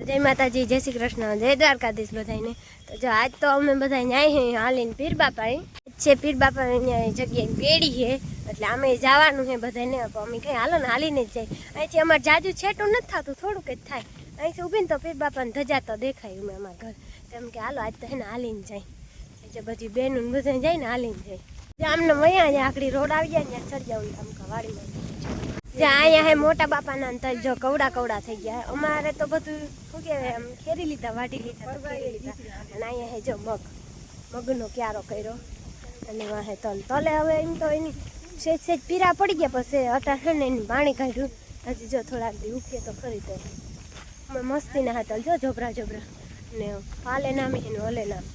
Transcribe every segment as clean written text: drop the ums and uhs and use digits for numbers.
जय माताजी, जय श्री कृष्ण, जय द्वारकाधीश बधाईने। तो जो आज तो अमे बधाई न्याय है हालीने पीर बापा छे। पीर बापा जग्याए पेड़ी है એટલે અમે જવાનું છે બધાને। અમે કઈ હાલો ને હાલીને જ જાય। અહીંથી અમારે જાજુ છેટું નથી થતું, થોડુંક જ થાય। અહીંથી ઊભીને તો પીર બાપાને ધજા તો દેખાય અમે અમારા ઘર। તેમ કે હાલો આજ તો હે ને હાલીને જાય। જે બધી બહેનો ને બધા જાય ને હાલીને જાય। આમને વયા જાય આખડી રોડ આવી જાય ને ચડી જાવ આમ વાડીમાં। અહીંયા હે મોટા બાપાના તલ જો કવડા કવડા થઈ ગયા। અમારે તો બધું શું કહેવાય આમ ખેરી લીધા, વાટી લીધા, ખેરી લીધા। અને અહીંયા હે જો મગનો ક્યારો કર્યો અને વાહે તલ તલે હવે એમ તો એની સેજ સેજ પીરા પડી ગયા। પછી અટાર છે ને એની પાણી કાઢ્યું। હજી જો થોડાક દી ઉકે તો ખરી તો મસ્તીના હા તલ જો જોબરા જોબરા ને પાલે નામી એનું ઓલે નામ।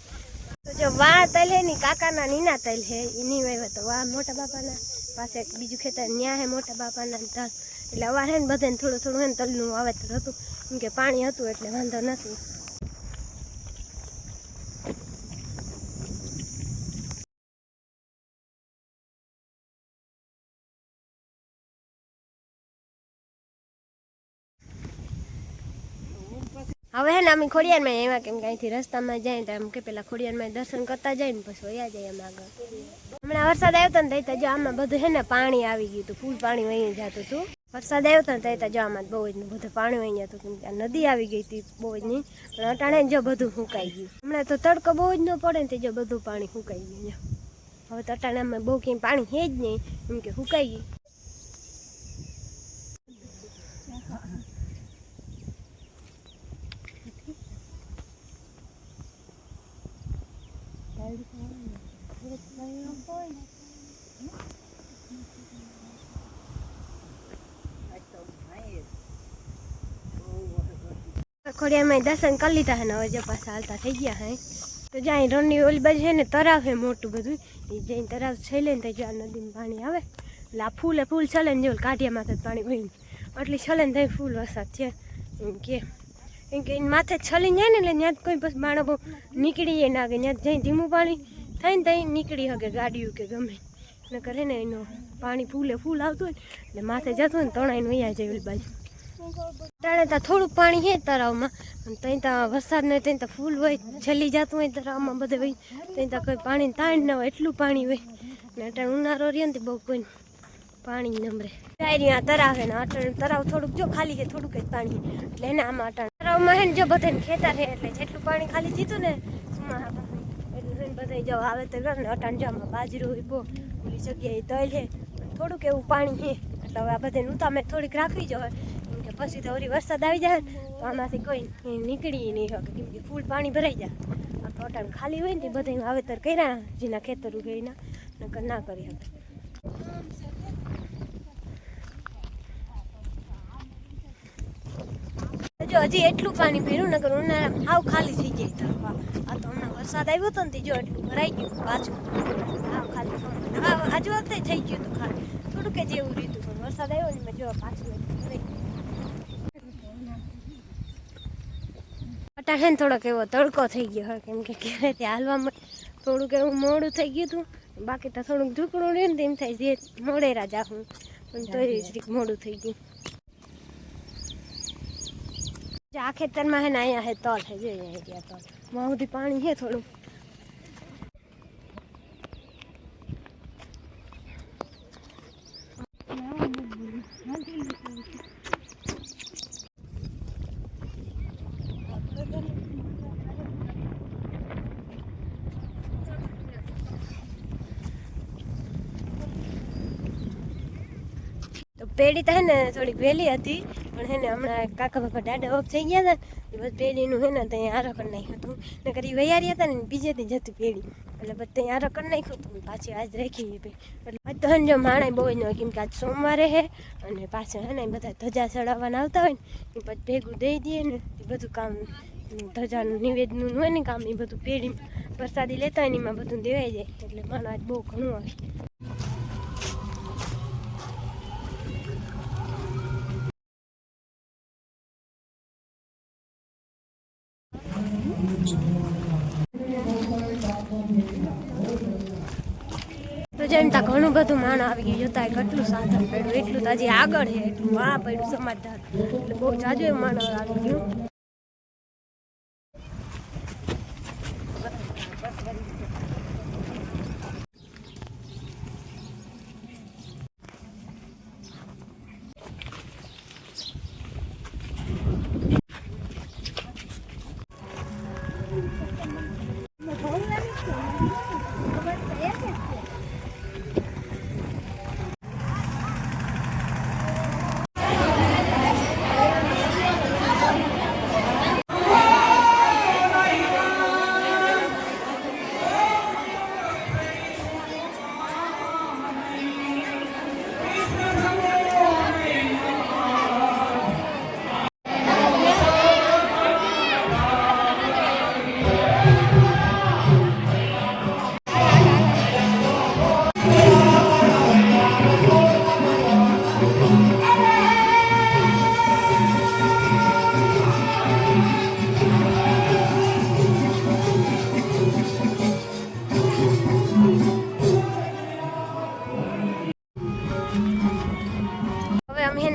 તો જો વાહ તલ હે ની કાકાના નીના તલ હે એની વાવે તો વાહ મોટા બાપાના પાસે બીજું ખેતર ન્યા હે મોટા બાપાના તલ। એટલે અવાર હે ને બધાને થોડું થોડું હે ને તલનું વાવેતર હતું કેમ કે પાણી હતું એટલે વાંધો નથી। હવે હે ને અમે ખોડિયારમાં એવા કેમ કે અહીંથી રસ્તામાં જાય તો એમ કે પેલા ખોડિયારમાં દર્શન કરતા જાય ને પછી વયા જાય એમ આગળ। હમણાં વરસાદ આવ્યો હતો ને તો જો આમાં બધું હે ને પાણી આવી ગયું હતું, ફૂલ પાણી વહી જતું હતું। વરસાદ આવ્યો હતો ને તો જો આમાં બહુ જ બધું પાણી વહી જતું હતું કેમ કે નદી આવી ગઈ હતી બહુ જ નહીં। પણ અટાણે જો બધું સુકાઈ ગયું। હમણાં તો તડકો બહુ જ ન પડે ને તો જો બધું પાણી સુકાઈ ગયું। હવે તો અટાણામાં બહુ કંઈ પાણી છે જ નહીં કેમ કે સુકાઈ ગયું। ખોડિયારમાં દર્શન કરી લીધા હે ને હવે જો પાછા હાલતા થઈ ગયા હે। તો જ્યાં રણની ઓલી બાજુ છે ને તરાવ છે મોટું બધું, એ જઈને તરાવ છે લે ને તો જો આ નદીમાં પાણી આવે એટલે આ ફૂલે ફૂલ છલે ને જો કાઢિયામાંથી પાણી વહીને આટલી છલે ને ત્યાં ફૂલ વરસાદ છે એમ કે માથે છલીને જાય ને એટલે ત્યાં કોઈ બસ માણસ બહુ નીકળી જાય ના કે ત્યાં જઈ ધીમું પાણી થાય ને ત્યાં નીકળી શકે ગાડીઓ કે ગમે ને કરે ને એનું પાણી ફૂલે ફૂલ આવતું હોય એટલે માથે જતું હોય ને તણાઈને વૈયા જાય ઓલી બાજુ। તાણે ત્યાં થોડુંક પાણી છે તળાવમાં ત્યાં ત્યાં વરસાદ નહીં ત્યાં ત્યાં ફૂલ હોય છેલ્લી જતું હોય તળાવમાં બધે હોય ત્યાં ત્યાં કોઈ પાણી તાણ ન હોય એટલું પાણી હોય ને અટાણે ઉનાળો રહે ને બહુ કોઈ પાણી નમરે ડાયરી તરાવ છે ને અટાણે તરાવ થોડુંક જો ખાલી છે થોડુંક જ પાણી એટલે એને આમાં અટાણે તરાવમાં છે ને જો બધાને ખેતર છે એટલે જેટલું પાણી ખાલી જીતું ને એટલું બધા જો આવે તો ને અટાણે જો આમાં બાજરો હોય બહુ ઓલી જગ્યાએ તલ છે થોડુંક એવું પાણી છે એટલે હવે આ બધાને ઉતામે થોડીક રાખવી જોઈએ કે પછી તો વળી વરસાદ આવી જાય તો આમાંથી કોઈ નીકળી નહીં શકે કેમ કે ફૂલ પાણી ભરાઈ જાય। આ તો અટાણ ખાલી હોય ને બધા વાવેતર કર્યા જેના ખેતર ઉગેના નકર ના કરી શકે। જો હજી એટલું પાણી ભર્યું નકર ઉનાળામાં હાવ ખાલી થઈ જાય તરફ। આ તો હમણાં વરસાદ આવ્યો હતો ને જો એટલું ભરાઈ ગયું પાછું હાવ ખાલી આજુ વખતે થઈ ગયું હતું ખાલી થોડુંક જ એવું રીતું પણ વરસાદ આવ્યો ને મેં જો પાછું ભરાઈ ગયું। અટાણે થોડોક એવો તડકો થઈ ગયો હોય કેમ કે ક્યારેથી હાલવામાં થોડુંક એવું મોડું થઈ ગયું હતું, બાકી તો થોડુંક ઢુકડું રહે ને તેમ થાય જે મોડેરા જાઉં પણ તો જરીક મોડું થઈ ગયું। આ ખેતરમાં હે ને અહીંયા હે તલ હે જોઈએ અહીંયા તલ માં સુધી પાણી છે થોડું। પેડી તો હે ને થોડીક વહેલી હતી પણ હે ને હમણાં કાકા બાપા દાદા ઓફ થઈ ગયા હતા બસ પેડીનું હે ને ત્યાં આરો કરી નાખ્યું હતું ને કરી વૈયારી હતા ને બીજેથી જતી પેડી એટલે બસ ત્યાં આરો કરી નાખ્યું હતું પાછી આજ રાખી એટલે આજ તો હે ને જો માણે બહુ જ ન હોય કેમ કે આજ સોમવારે હે અને પાછળ હે ને બધા ધજા ચડાવવાના આવતા હોય ને એ પછી ભેગું દઈ દઈએ ને એ બધું કામ ધજાનું નિવેદનું હોય ને કામ એ બધું પેડી વરસાદી લેતા હોય ને એમાં બધું દેવાઈ જાય એટલે માણસ આજ બહુ ઘણું આવે। તો જેમ ત્યાં ઘણું બધું માણસ આવી ગયું જોતા કેટલું સાધન પડ્યું એટલું તો હજી આગળ છે એટલું વાં પડ્યું સમાજદાર એટલે બહુ જાજુ એવું માણસ આવી ગયું।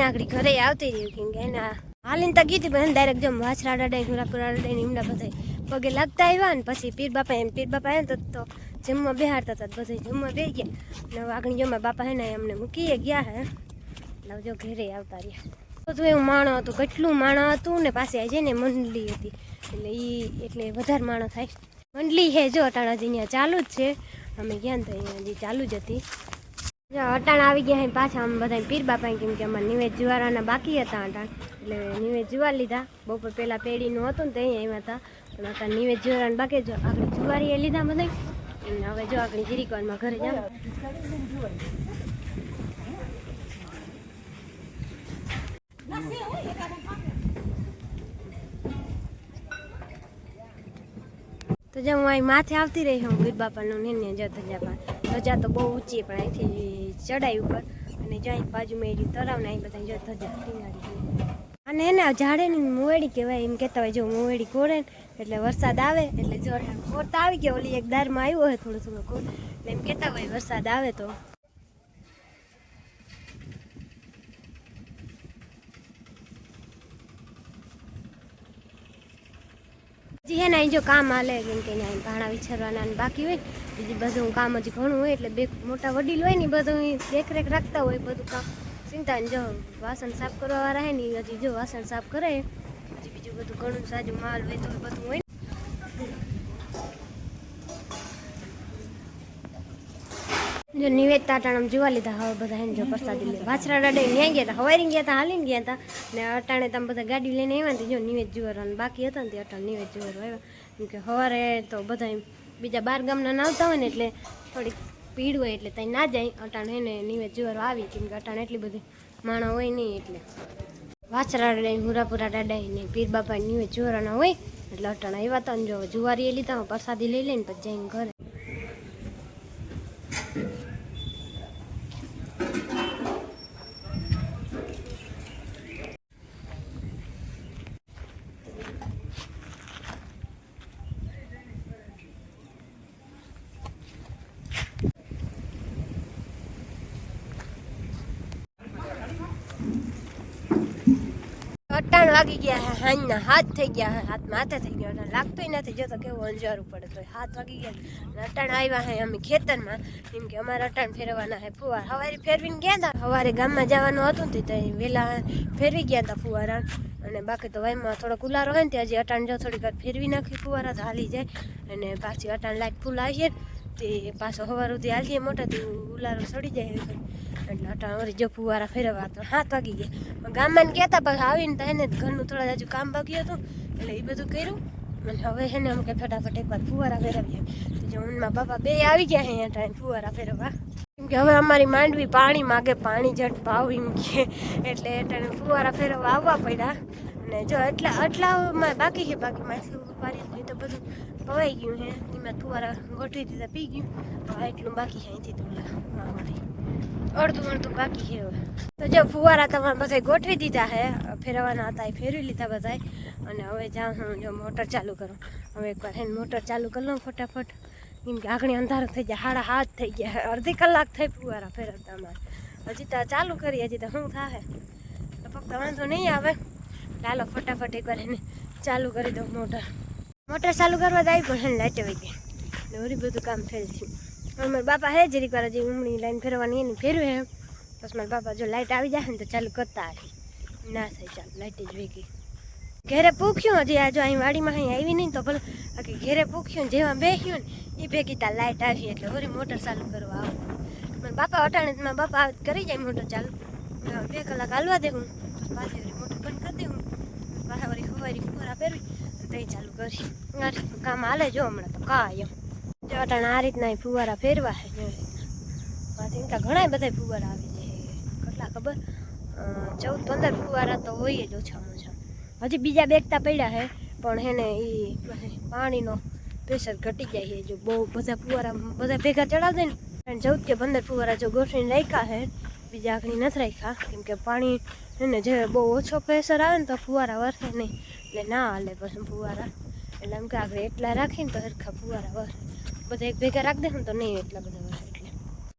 આગળ ઘરે આવતી રહ્યું કેમ કે એના હાલીને તો ગીતી પણ ડાયરેક્ટ જો વાછરા ડાડાઈ હુરાપુરા ડાડાઈ ઈમડા બધા પગે લાગતા આવ્યા ને પછી પીર બાપા આવ્યા તો જમવા બેહાડતા હતા બધા જમવા બે ગયા ને આગળ જમવા બાપા હે ને અમને મૂકીએ ગયા હે એટલે જો ઘરે આવતા રહ્યા બધું એવું માણો હતું કેટલું માણો હતું ને પાસે આવી જાય ને મંડળી હતી એટલે વધારે માણો થાય મંડળી હે જો અટાણા અહીંયા ચાલુ જ છે અમે ગયા ને તો અહીંયા હજી ચાલુ જ હતી અટાણ આવી ગયા પાછા આમ બધા પીર બાપા કેમ કે અમારે નિવેદ જુવારાના બાકી હતા અટાણ એટલે નિવેદ જુવાર લીધા બપોર પહેલાં પેઢીનું હતું ને તો અહીંયા આવ્યા હતા પણ અટાણ નિવેદ જુવારાના બાકી જો આગળ જુવારીએ લીધા બધા હવે જો આગળ જીરીકવારમાં ઘરે જાવ તો જો હું અહીં માથે આવતી રહી હું પીર બાપાનું ને જો ધજા તો બહુ ઊંચી પણ અહીંથી ચડાઈ ઉપર અને જો અહીં બાજુમાં એરી તરાવ ને અહીં બધા જો ધજા ટીંગાડી અને એને ઝાડે ની મોવેડી કહેવાય એમ કહેતા હોય જો મોવેડી કોરે ને એટલે વરસાદ આવે એટલે જો કોરતા આવી ગયો ઓલી એક દારમાં આવ્યો હોય થોડું થોડું કોર એટલે એમ કહેતા હોય વરસાદ આવે તો હજી હે ને અહીં જો કામ હાલે કેમ કે અહીંયા ભાણા વિછરવાના બાકી હોય બીજું બધું કામ હજી ઘણું હોય એટલે બે મોટા વડીલ હોય ને બધું દેખરેખ રાખતા હોય બધું કામ ચિંતા ને જો વાસણ સાફ કરવા વાળા હે ને હજી જો વાસણ સાફ કરે હજી બીજું બધું ઘણું સાજું માલ હોય તો બધું હોય જો નિવેદ તાટાણ જોવા લીધા હવે બધા એને જો પ્રસાદી લે વાછરા ડાડે ન્યા ગયા હતા હવારી ગયા હતા હાલીને ગયા હતા ને અટાણે તમે બધા ગાડી લઈને આવ્યા ને જો નિવેદ જુવારવાનું બાકી હતા ને તે અટાણ નિવેદ જુવારો આવ્યા કેમ કે સવારે તો બધા બીજા બાર ગામના ના આવતા હોય ને એટલે થોડીક ભીડ હોય એટલે ત્યાં ના જાય અટાણ એને નિવેદ જુવારો આવી કેમ કે અટાણ એટલી બધી માણસ હોય નહીં એટલે વાછરા ડાડાઈ હુરાપુરા ડાડાઈ ને પીર બાપા નિવેદ જુવારાના હોય એટલે અટાણ આવ્યા હતા ને જો જુવારી લીધા પ્રસાદી લઈ લઈને પછી જઈને ઘરે અટાણ વાગી ગયા હે હાંજના હાથ થઈ ગયા હે હાથ માથે થઈ ગયો લાગતોય નથી જો તો કેવું અંજારું પડે તો હાથ વાગી ગયા અટાણ આવ્યા હે અમે ખેતરમાં કેમ કે અમારે અટાણ ફેરવવાના હે ફુવાર સવારે ફેરવીને ગયા હતા સવારે ગામમાં જવાનું હતું ને ત્યાં વહેલા ફેરવી ગયા હતા ફુવારા અને બાકી તો વાયમાં થોડોક ઉલારો હોય ને ત્યાં હજી અટાણ જો થોડીક વાર ફેરવી નાખી ફુવારા તો હાલી જાય અને પાછી અટાણ લાઈટ ફૂલ આવીએ તે પાછો સવાર સુધી હાલીએ મોટાથી ઉલારો ચડી જાય એટલે અટાણ વળી જો ફુવારા ફેરવવા તો 7 વાગી ગયા ગામમાં ગયા હતા પછી આવીને તો એને ઘરનું થોડા હજુ કામ બાકી હતું એટલે એ બધું કર્યું અને હવે છે ને અમે કે ફટાફટ એકવાર ફુવારા ફેરવીએ તો જો ઊનમાં બાપા બે આવી ગયા અહીંયા ટાઈમ ફુવારા ફેરવવા કેમ કે હવે અમારી માંડવી પાણી માગે પાણી જટ ભાવ એમ કે એટલે ટાઈમ ફુવારા ફેરવવા આવવા પડ્યા અને જો આટલામાં બાકી છે બાકી માછલી પારી તો બધું પવાઈ ગયું છે એમાં ફુવારા ગોઠવી દીધા પી ગયું હવે એટલું બાકી છે અહીંથી તો અડધું બાકી છે હવે તો જો ફુવારા તમારે બધા ગોઠવી દીધા છે ફેરવાના હતા એ ફેરવી લીધા બધા અને હવે જ્યાં હું જો મોટર ચાલુ કરું હવે એકવાર એને મોટર ચાલુ કરી લઉં ફટાફટ કેમ કે આગળ અંધારું થઈ ગયા 7:30 થઈ ગયા અડધી કલાક થઈ ફુવારા ફેરવતા અમારે હજી તો ચાલુ કરી હજી તો શું થાય તો ફક્ત વાંધો નહીં આવે ચાલો ફટાફટ એકવાર એને ચાલુ કરી દઉં મોટર ચાલુ કરવા જ આવી પણ એને લાઈટ આવી ગઈ ને વળી બધું કામ ફેલ થયું. હવે મારા બાપા હે જરીક વાર હજી ઉમણી લાઈન ફેરવાની એની ફેરવે એમ. બસ મારા બાપા જો લાઇટ આવી જાય ને તો ચાલુ કરતા હશે. ના થાય ચાલુ, લાઇટ જ વહી ગઈ. ઘેરે પૂખ્યું હજી આ જો અહીં વાડીમાં અહીં આવી નહીં તો ભલે બાકી ઘેરે પૂખ્યું જેવા બેસ્યું ને એ ભેગી તાર લાઇટ આવી એટલે વળી મોટર ચાલુ કરવા આવું. મારા બાપા અટાણે મારા બાપા કરી જાય મોટર ચાલુ. 2 કલાક હાલવા દેવું પાછી વળી મોટર બંધ કરી દેવું. પાછા વળી સવારી ફુવારા પહેરવી તો ચાલુ કરી. આ રીતનું કામ હાલે જો હમણાં તો કાંઈ એમ જો અટાણે આ રીતના ફુવારા ફેરવા છે. માંથી ઘણા બધા ફુવારા આવે છે. કેટલા ખબર 14-15 ફુવારા તો હોય જ ઓછામાં ઓછા. હજી બીજા બેગતા પડ્યા છે પણ હેને એ પાણીનો પ્રેશર ઘટી જાય છે. જો બહુ બધા ફુવારા બધા ભેગા ચડાવી દે ને 14 કે 15 ફુવારા જો ગોઠવીને રાખ્યા છે. બીજા આખણી નથી રાખ્યા કેમ કે પાણી એને જે બહુ ઓછો પ્રેશર આવે ને તો ફુવારા વરસે નહીં એટલે ના હાલે પછી ફુવારા. એટલે એમ કે આગળ એટલા રાખીને તો સરખા ફુવારા વરસે. બધા એક ભેગા રાખી દે ને તો નહીં એટલા બધા વરસે.